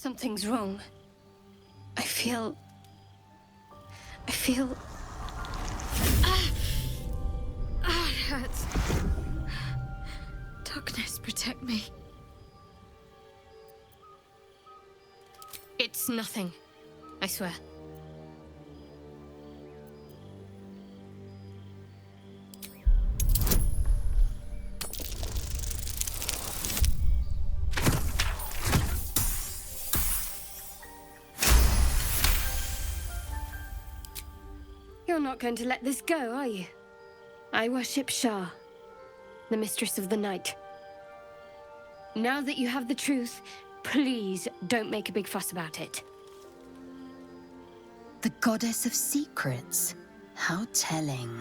Something's wrong. I feel... It hurts. Darkness, protect me. It's nothing. I swear. You're not going to let this go, are you? I worship Shah, the Mistress of the Night. Now that you have the truth, please don't make a big fuss about it. The Goddess of Secrets. How telling.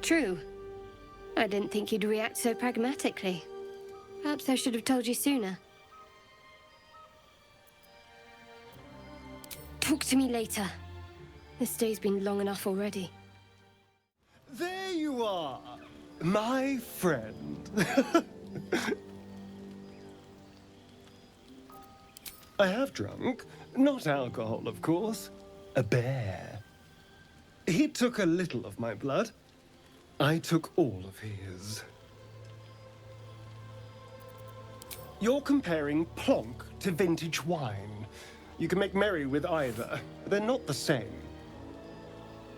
True. I didn't think you'd react so pragmatically. Perhaps I should have told you sooner. Talk to me later. This day's been long enough already. There you are, my friend. I have drunk. Not alcohol, of course. A bear. He took a little of my blood. I took all of his. You're comparing plonk to vintage wine. You can make merry with either. They're not the same.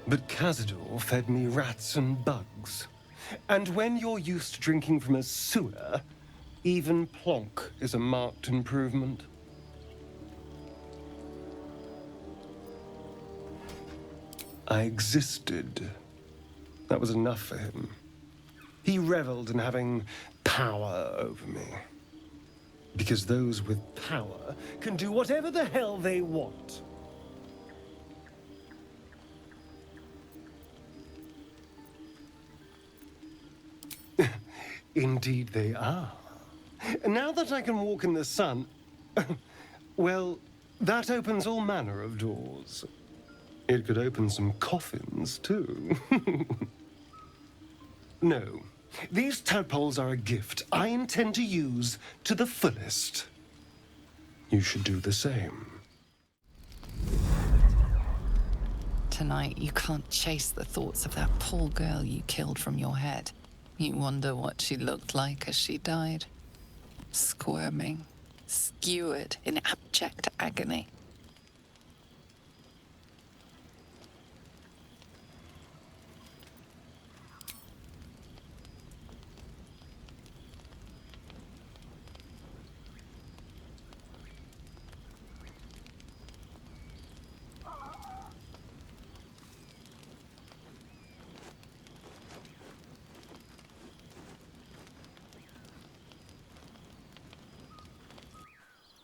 But Cazador fed me rats and bugs. And when you're used to drinking from a sewer, even plonk is a marked improvement. I existed. That was enough for him. He reveled in having power over me. Because those with power can do whatever the hell they want. Indeed they are. Now that I can walk in the sun, well, that opens all manner of doors. It could open some coffins, too. No. These tadpoles are a gift I intend to use to the fullest. You should do the same. Tonight, you can't chase the thoughts of that poor girl you killed from your head. You wonder what she looked like as she died. Squirming, skewered in abject agony.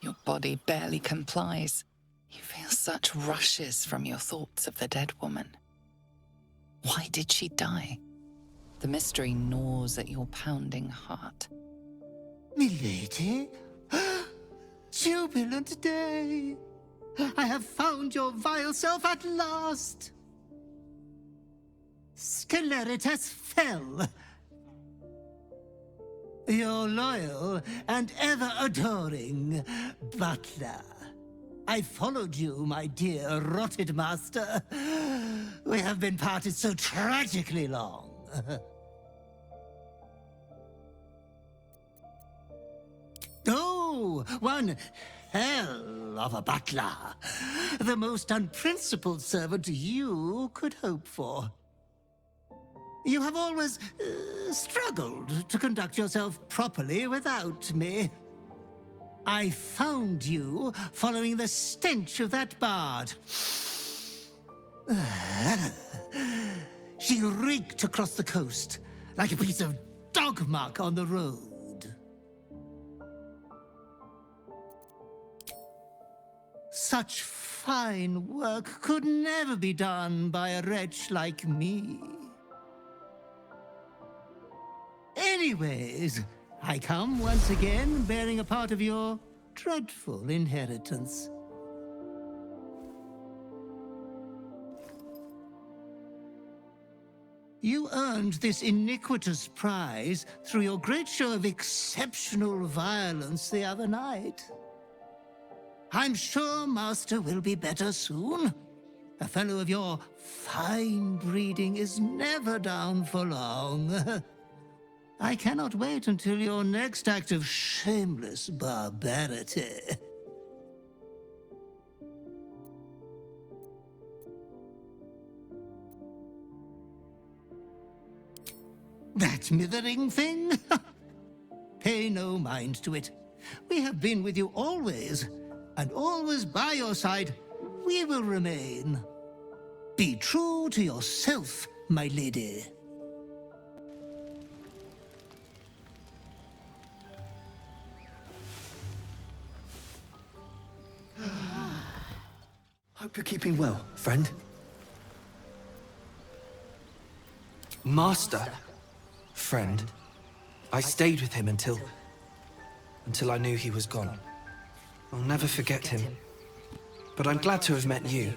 Your body barely complies. You feel such rushes from your thoughts of the dead woman. Why did she die? The mystery gnaws at your pounding heart. Milady? Jubilant day! I have found your vile self at last! Sceleritas fell. Your loyal and ever-adoring butler. I followed you, my dear rotted master. We have been parted so tragically long. Oh, one hell of a butler. The most unprincipled servant you could hope for. You have always struggled to conduct yourself properly without me. I found you following the stench of that bard. She reeked across the coast like a piece of dog muck on the road. Such fine work could never be done by a wretch like me. Anyways, I come once again bearing a part of your dreadful inheritance. You earned this iniquitous prize through your great show of exceptional violence the other night. I'm sure Master will be better soon. A fellow of your fine breeding is never down for long. I cannot wait until your next act of shameless barbarity. That mithering thing? Pay no mind to it. We have been with you always, and always by your side we will remain. Be true to yourself, my lady. Hope you're keeping well, friend. Master. Friend. I stayed with him until I knew he was gone. I'll never forget him. But I'm glad to have met you.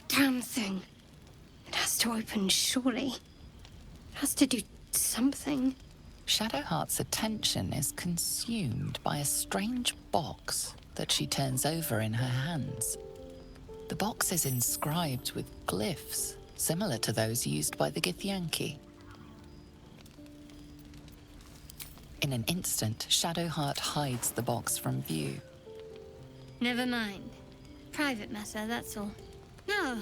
Damn thing. It has to open, surely. It has to do something. Shadowheart's attention is consumed by a strange box that she turns over in her hands. The box is inscribed with glyphs similar to those used by the Githyanki. In an instant, Shadowheart hides the box from view. Never mind. Private matter, that's all. Now,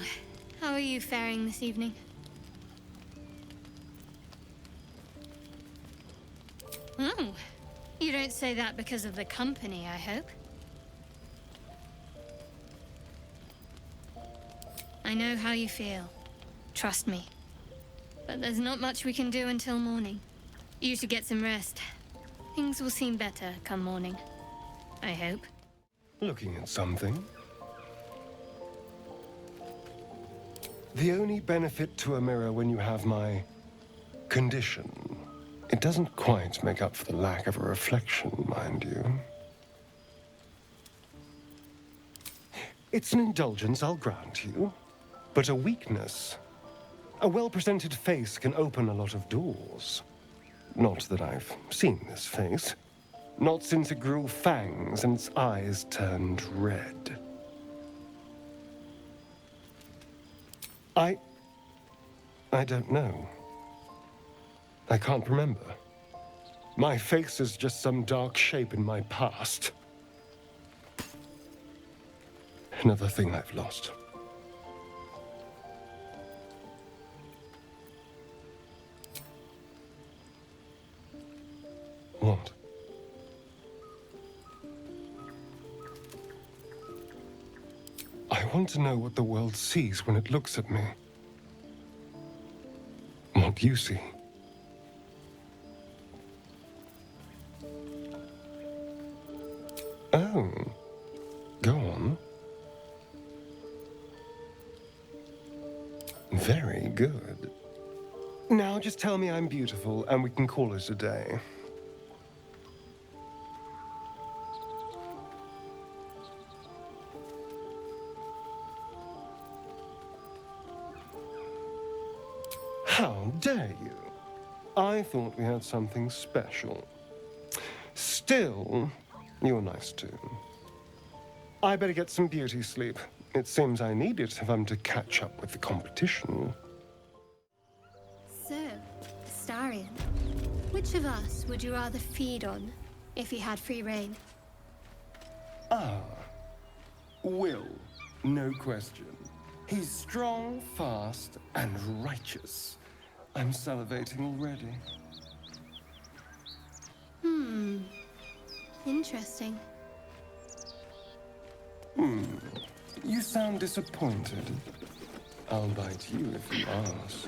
how are you faring this evening? Oh, you don't say that because of the company, I hope? I know how you feel. Trust me. But there's not much we can do until morning. You should get some rest. Things will seem better come morning. I hope. Looking at something? The only benefit to a mirror when you have my condition, it doesn't quite make up for the lack of a reflection, mind you. It's an indulgence, I'll grant you, but a weakness. A well-presented face can open a lot of doors. Not that I've seen this face. Not since it grew fangs and its eyes turned red. I don't know. I can't remember. My face is just some dark shape in my past. Another thing I've lost. What? I want to know what the world sees when it looks at me. What you see. Oh. Go on. Very good. Now just tell me I'm beautiful and we can call it a day. How dare you? I thought we had something special. Still, you're nice too. I better get some beauty sleep. It seems I need it if I'm to catch up with the competition. So, Astarion, which of us would you rather feed on if you had free reign? Will, no question. He's strong, fast, and righteous. I'm salivating already. Interesting. You sound disappointed. I'll bite you if you ask.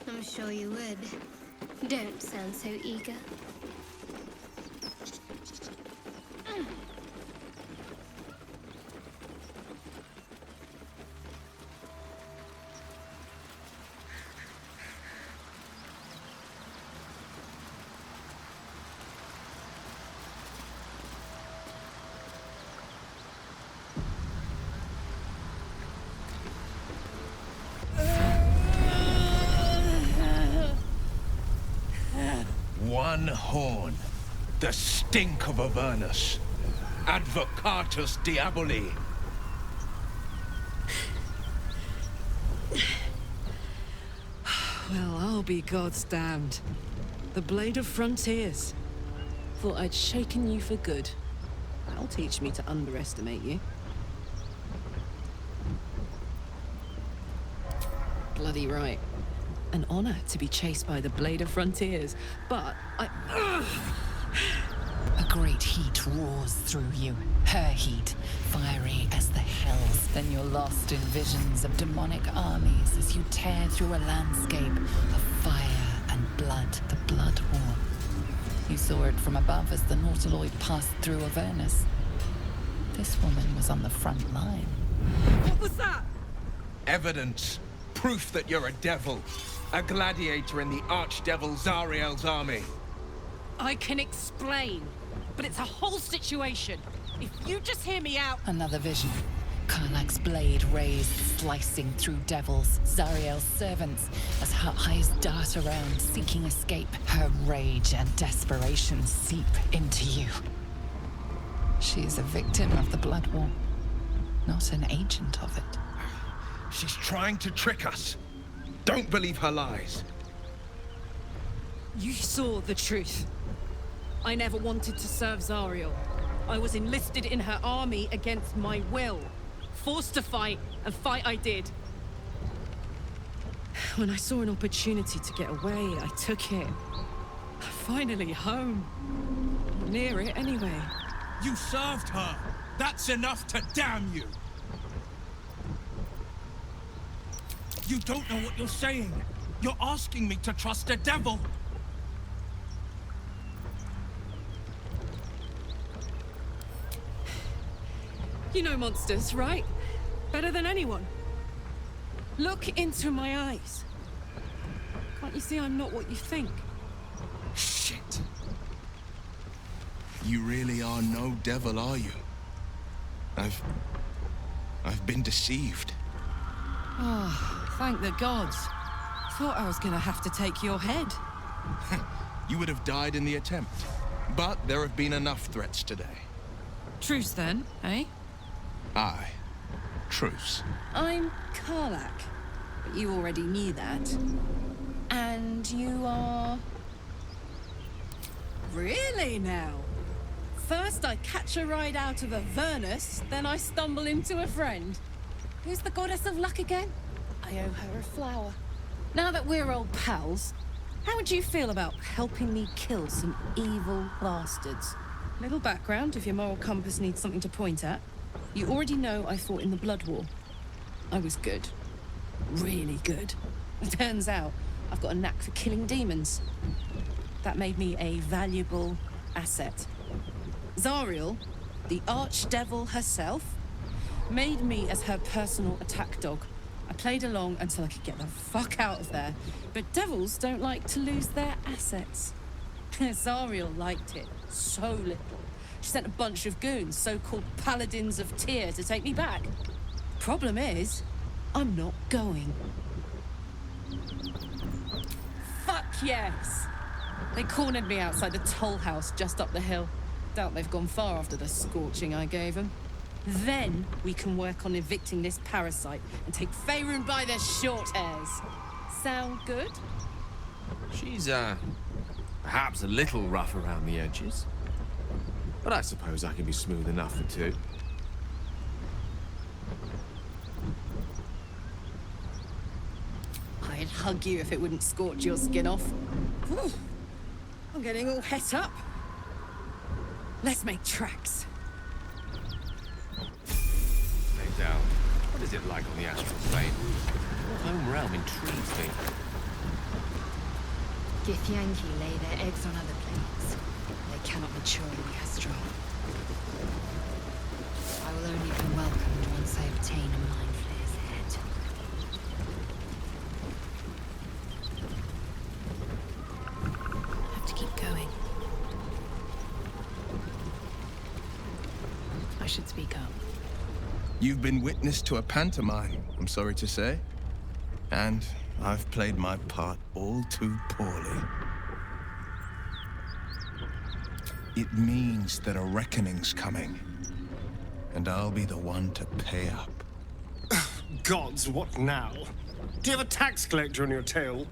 I'm sure you would. Don't sound so eager. horn. The stink of Avernus. Advocatus Diaboli. Well, I'll be God's damned. The Blade of Frontiers. Thought I'd shaken you for good. That'll teach me to underestimate you. Bloody right. An honor to be chased by the Blade of Frontiers, but I... A great heat roars through you, her heat, fiery as the hells. Then you're lost in visions of demonic armies as you tear through a landscape of fire and blood, the Blood War. You saw it from above as the Nautiloid passed through Avernus. This woman was on the front line. What was that? Evidence. Proof that you're a devil. A gladiator in the archdevil Zariel's army. I can explain, but it's a whole situation. If you just hear me out... Another vision. Karlach's blade raised, slicing through devils, Zariel's servants, as her eyes dart around, seeking escape. Her rage and desperation seep into you. She is a victim of the Blood War, not an agent of it. She's trying to trick us. Don't believe her lies. You saw the truth. I never wanted to serve Zariel. I was enlisted in her army against my will. Forced to fight, and fight I did. When I saw an opportunity to get away, I took it. Finally home. Near it, anyway. You served her. That's enough to damn you. You don't know what you're saying. You're asking me to trust a devil. You know monsters, right? Better than anyone. Look into my eyes. Can't you see I'm not what you think? Shit. You really are no devil, are you? I've been deceived. Ah, thank the gods. Thought I was gonna have to take your head. You would have died in the attempt. But there have been enough threats today. Truce then, eh? Aye. Truce. I'm Karlach, but you already knew that. And you are... Really now? First I catch a ride out of Avernus, then I stumble into a friend. Who's the goddess of luck again? I owe her a flower. Now that we're old pals, how would you feel about helping me kill some evil bastards? Little background if your moral compass needs something to point at. You already know I fought in the Blood War. I was good. Really good. Turns out, I've got a knack for killing demons. That made me a valuable asset. Zariel, the archdevil herself, made me as her personal attack dog. I played along until I could get the fuck out of there. But devils don't like to lose their assets. Zariel liked it so little. She sent a bunch of goons, so-called paladins of Tyr, to take me back. Problem is, I'm not going. Fuck yes! They cornered me outside the toll house just up the hill. Doubt they've gone far after the scorching I gave them. Then we can work on evicting this parasite and take Faerun by the short hairs. Sound good? She's, perhaps a little rough around the edges. But I suppose I can be smooth enough for two. I'd hug you if it wouldn't scorch your skin off. Whew. I'm getting all het up. Let's make tracks. Lae'zel, what is it like on the astral plane? Your home realm intrigues me. Githyanki lay their eggs on other planes. They cannot mature in the astral. I will only be welcomed once I obtain a mind flayer's head. Have to keep going. I should speak up. You've been witness to a pantomime, I'm sorry to say. And I've played my part all too poorly. It means that a reckoning's coming. And I'll be the one to pay up. Gods, what now? Do you have a tax collector on your tail?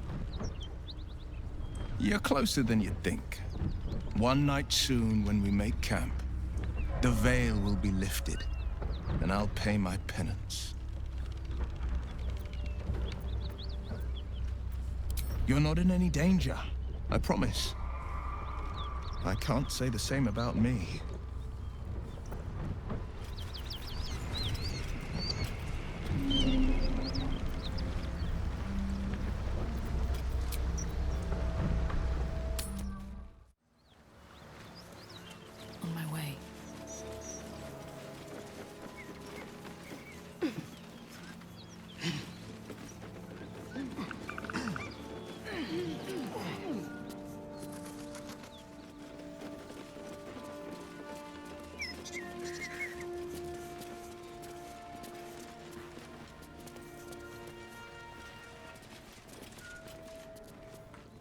You're closer than you think. One night soon, when we make camp, the veil will be lifted, and I'll pay my penance. You're not in any danger, I promise. I can't say the same about me. On my way.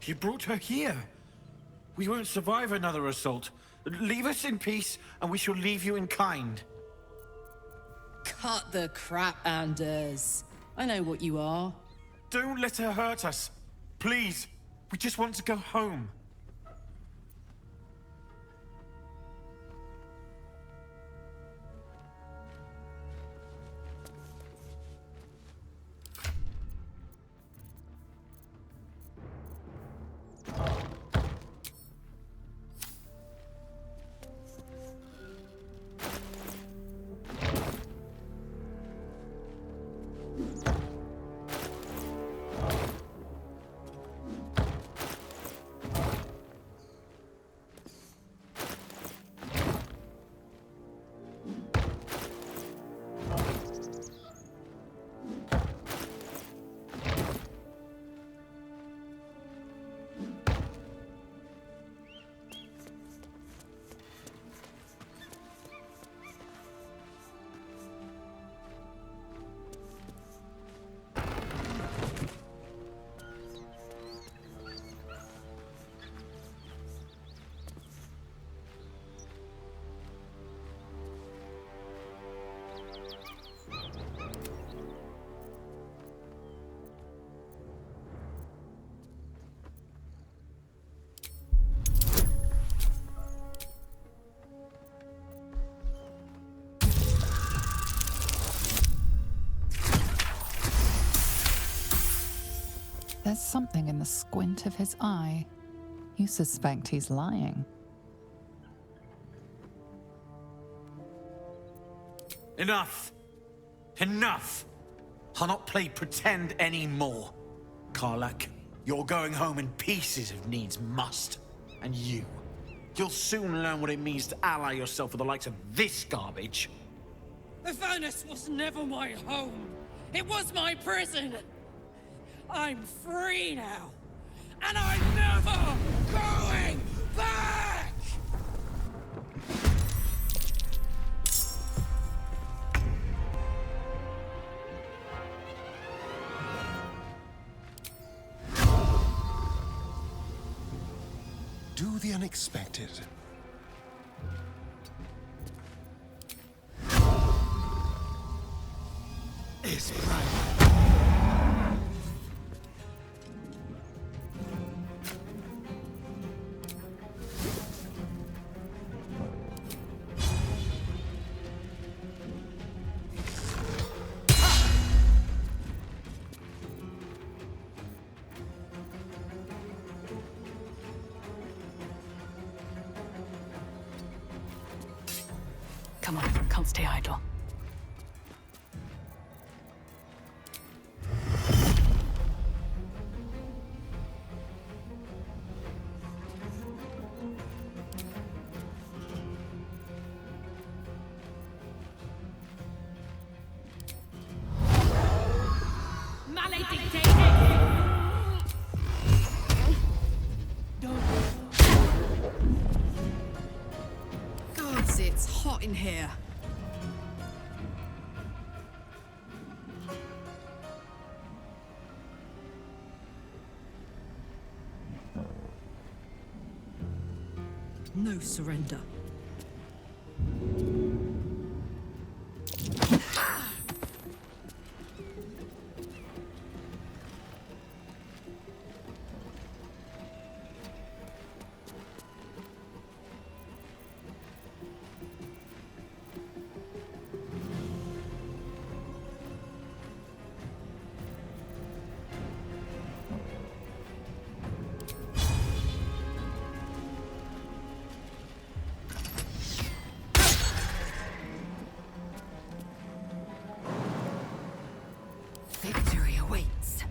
You brought her here. We won't survive another assault. Leave us in peace, and we shall leave you in kind. Cut the crap, Anders. I know what you are. Don't let her hurt us. Please. We just want to go home. There's something in the squint of his eye. You suspect he's lying. Enough! Enough! I'll not play pretend anymore. Karlak, you're going home in pieces if needs must. And you'll soon learn what it means to ally yourself with the likes of this garbage. The furnace was never my home. It was my prison. I'm free now. And I'm never going back! Do the unexpected. Is private. Come on, can't stay idle. Gods, it's hot in here. No surrender. Victory awaits.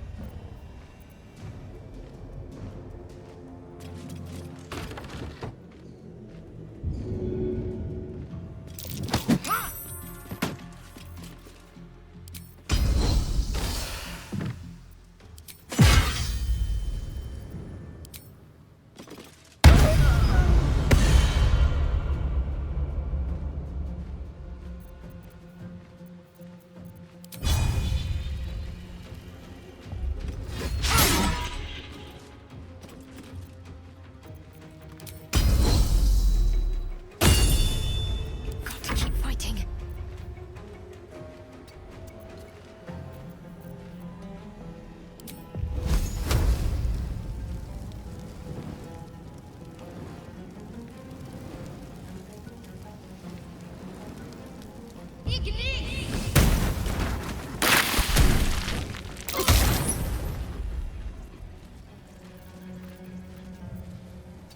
Got to keep fighting.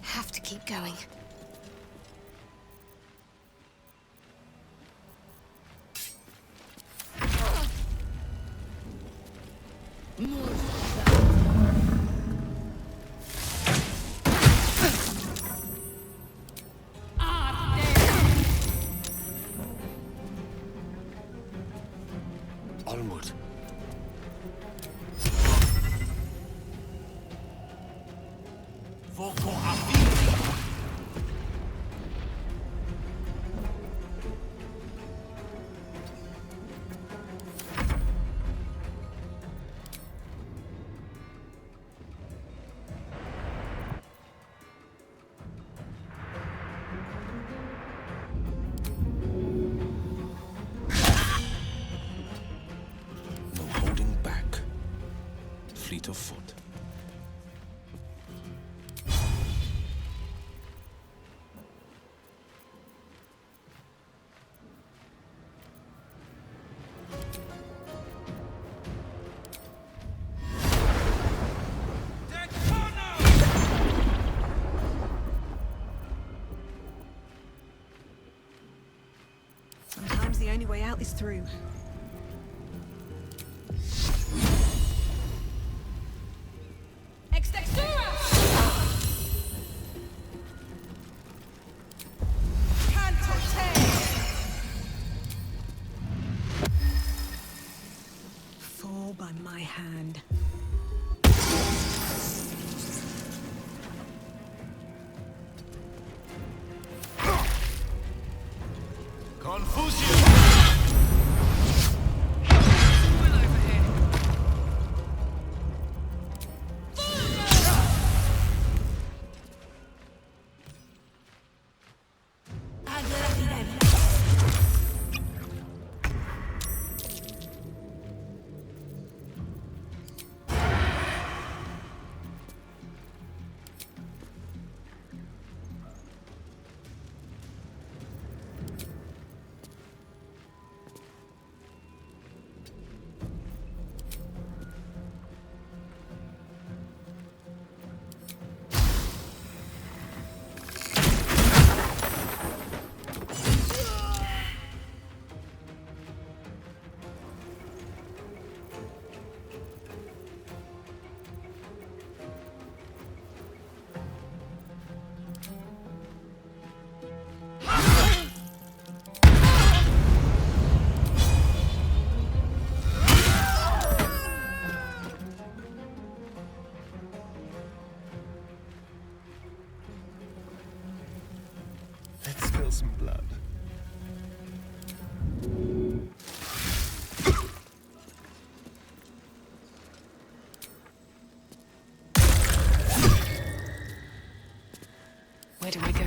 Have to keep going. Onward. No holding back. Fleet of foot. Sometimes the only way out is through. Fall by my hand. Confusion!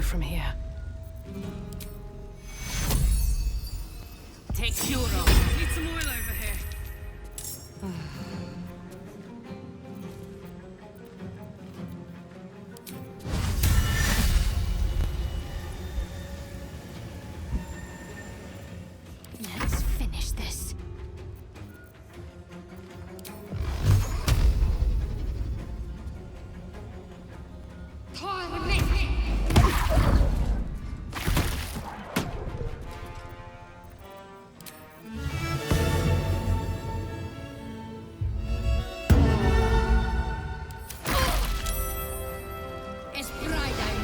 from here. Take cure off. Need some oil over here. Let's finish this. It's bright out.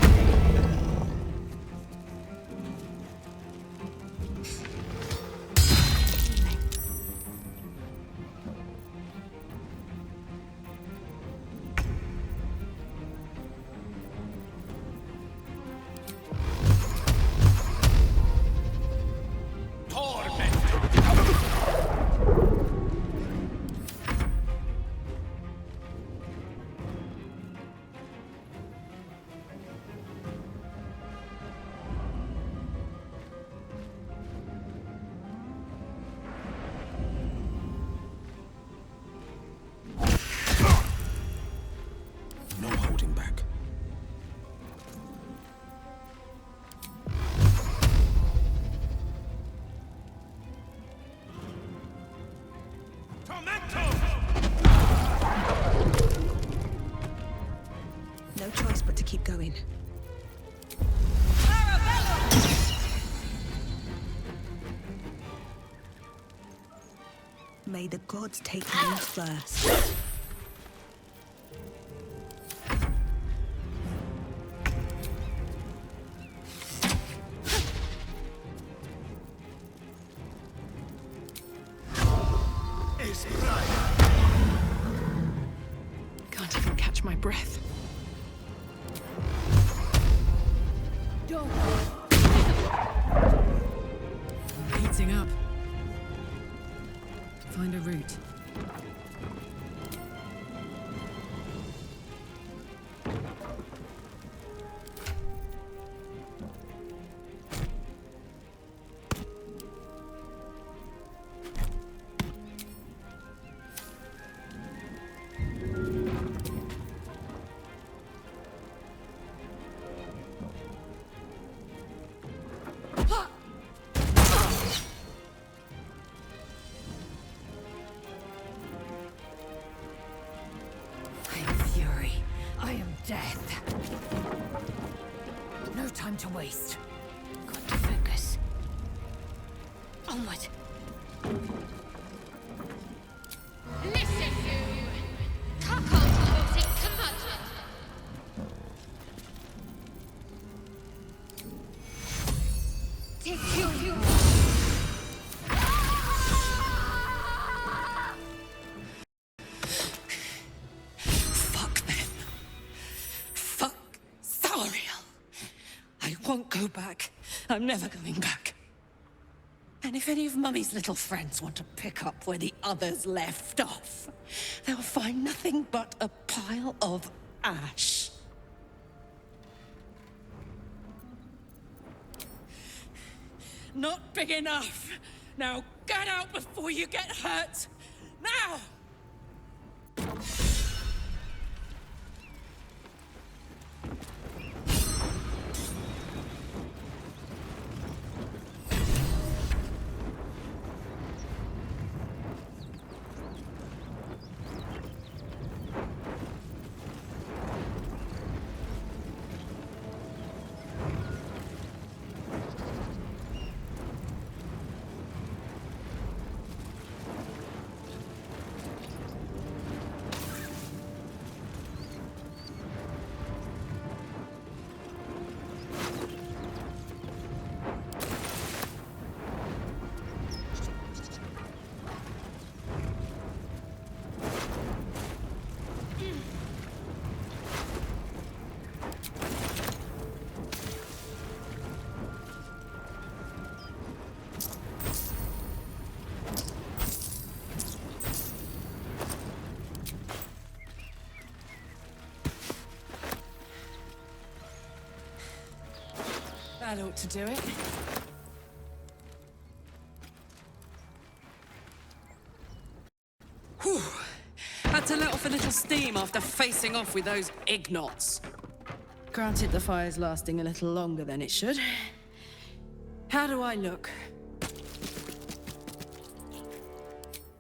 No holding back. No choice but to keep going. May the gods take me first. Can't even catch my breath. I'm heating up. Find a route. I am fury. I am death. No time to waste. Got to focus. Onward. Listen, you! Cuckold will take commandment. Take you. Fuck them. Fuck Sariel. I won't go back. I'm never going back. And if any of Mummy's little friends want to pick up where the others left off, they'll find nothing but a pile of ash. Not big enough. Now get out before you get hurt. Now! That ought to do it. Whew. Had to let off a little steam after facing off with those ignots. Granted, the fire's lasting a little longer than it should. How do I look?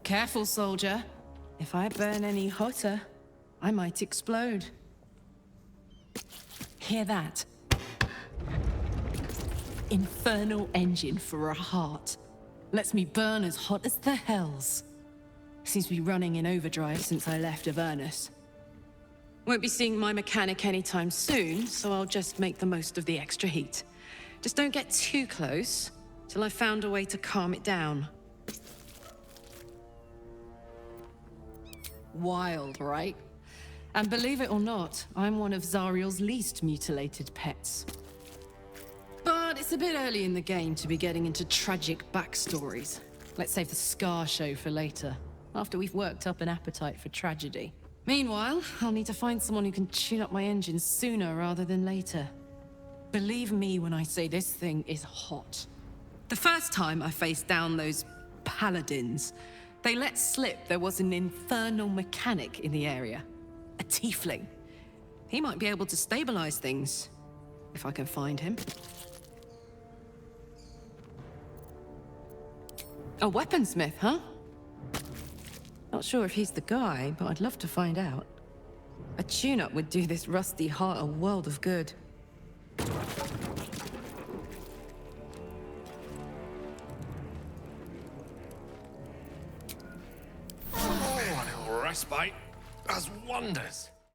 Careful, soldier. If I burn any hotter, I might explode. Hear that? Infernal engine for a heart. Lets me burn as hot as the hells. Seems to be running in overdrive since I left Avernus. Won't be seeing my mechanic anytime soon, so I'll just make the most of the extra heat. Just don't get too close, till I've found a way to calm it down. Wild, right? And believe it or not, I'm one of Zariel's least mutilated pets. But it's a bit early in the game to be getting into tragic backstories. Let's save the Scar show for later, after we've worked up an appetite for tragedy. Meanwhile, I'll need to find someone who can tune up my engine sooner rather than later. Believe me when I say this thing is hot. The first time I faced down those paladins, they let slip there was an infernal mechanic in the area. A tiefling. He might be able to stabilize things, if I can find him. A weaponsmith, huh? Not sure if he's the guy, but I'd love to find out. A tune-up would do this rusty heart a world of good. Oh, a little respite does wonders.